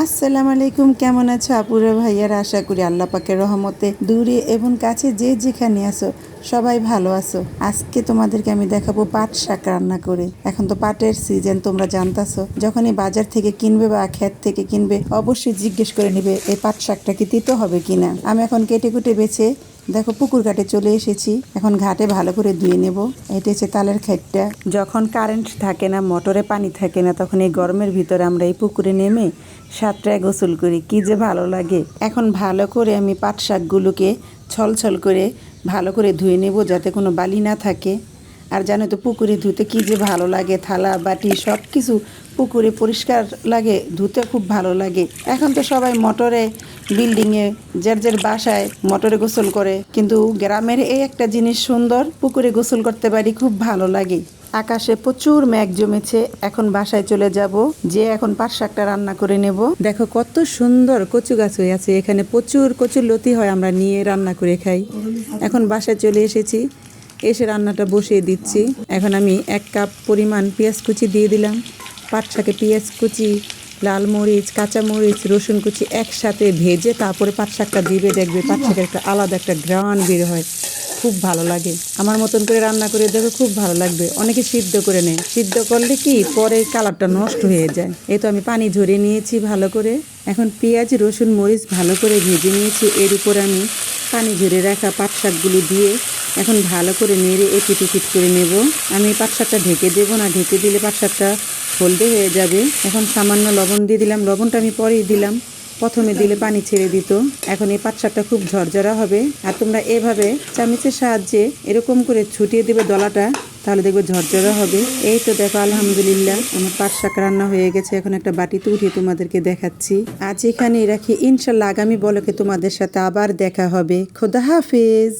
আসসালামু আলাইকুম, কেমন আছো আপুরা ভাইয়ারা? আশা করি আল্লাহ পাকের রহমতে দূরে এবং কাছে যে যেখানে আছো সবাই ভালো আছো। আজকে তোমাদেরকে আমি দেখাবো পাট শাক রান্না করে। এখন তো পাটের সিজন, তোমরা জানতাছো। যখনই বাজার থেকে কিনবে বা ক্ষেত থেকে কিনবে অবশ্যই জিজ্ঞেস করে নিবে এই পাট শাকটা কি তিতো হবে কিনা। আমি এখন কেটে কুটে বেছে দেখো পুকুর ঘাটে চলে এসেছি। এখন ঘাটে ভালো করে ধুয়ে নেব। এটা হচ্ছে তালের খাইটটা। যখন কারেন্ট থাকে না, মোটরে পানি থাকে না, তখন এই গরমের ভিতরে আমরা এই পুকুরে নেমে সাতটায় গোসল করি, কি যে ভালো লাগে। এখন ভালো করে আমি পাট শাকগুলোকে ছলছল করে ভালো করে ধুয়ে নেব যাতে কোনো বালি না থাকে। আর জানো তো পুকুরে ধুতে কি যে ভালো লাগে, থালা বাটি সব কিছু পুকুরে পরিষ্কার লাগে, ধুতে খুব ভালো লাগে। এখন তো সবাই মোটরে, বিল্ডিংয়ে, যার যার বাসায় মোটরে গোসল করে, কিন্তু গ্রামের এই একটা জিনিস সুন্দর, পুকুরে গোসল করতে পারি, খুব ভালো লাগে। আকাশে প্রচুর মেঘ জমেছে। এখন বাসায় চলে যাব, যে এখন পাট শাকটা রান্না করে নেব। দেখো কত সুন্দর কচু গাছ হয়ে আছে, এখানে প্রচুর কচুর লতি হয়, আমরা নিয়ে রান্না করে খাই। এখন বাসায় চলে এসেছি, এসে রান্নাটা বসিয়ে দিচ্ছি। এখন আমি 1 কাপ পরিমাণ পেঁয়াজ কুচি দিয়ে দিলাম। পাট শাকে পেঁয়াজ কুচি, লাল মরিচ, কাঁচা মরিচ, রসুন কুচি একসাথে ভেজে তারপরে পাট শাকটা দিবে, দেখবে পাট শাকের একটা আলাদা একটা ঘ্রাণ বের হয়, খুব ভালো লাগে। আমার মতন করে রান্না করে দেখো, খুব ভালো লাগবে। অনেকে সিদ্ধ করে নেয়, সিদ্ধ করলে কি পরে কালারটা নষ্ট হয়ে যায়। এই তো আমি পানি ঝরিয়ে নিয়েছি ভালো করে। এখন পেঁয়াজ, রসুন, মরিচ ভালো করে ভেজে নিয়েছি। এর উপরে আমি পানি ঝরে রাখা পাট শাকগুলি দিয়ে এখন ভালো করে নেড়ে এপিট ওপিট করে নেব। আমি পাট শাকটা ঢেকে দেবো না, ঢেকে দিলে পাট শাকটা হলদে হয়ে যাবে। এখন সামান্য লবণ দিয়ে দিলাম, লবণটা আমি পরেই দিলাম, প্রথমে দিলে পানি ছেড়ে দিত। এখন এই পাট শাকটা খুব ঝরঝরা হবে। আর তোমরা এভাবে চামচের সাহায্যে এরকম করে ছুটিয়ে দেবে দলাটা, তাহলে দেখবে ঝরঝরা হবে। এই তো দেখো, আলহামদুলিল্লাহ আমার পাট শাক রান্না হয়ে গেছে। এখন একটা বাটিতে উঠিয়ে তোমাদেরকে দেখাচ্ছি। আজ এখানেই রাখি, ইনশাল্লাহ আগামী ব্লগে তোমাদের সাথে আবার দেখা হবে। খোদা হাফেজ।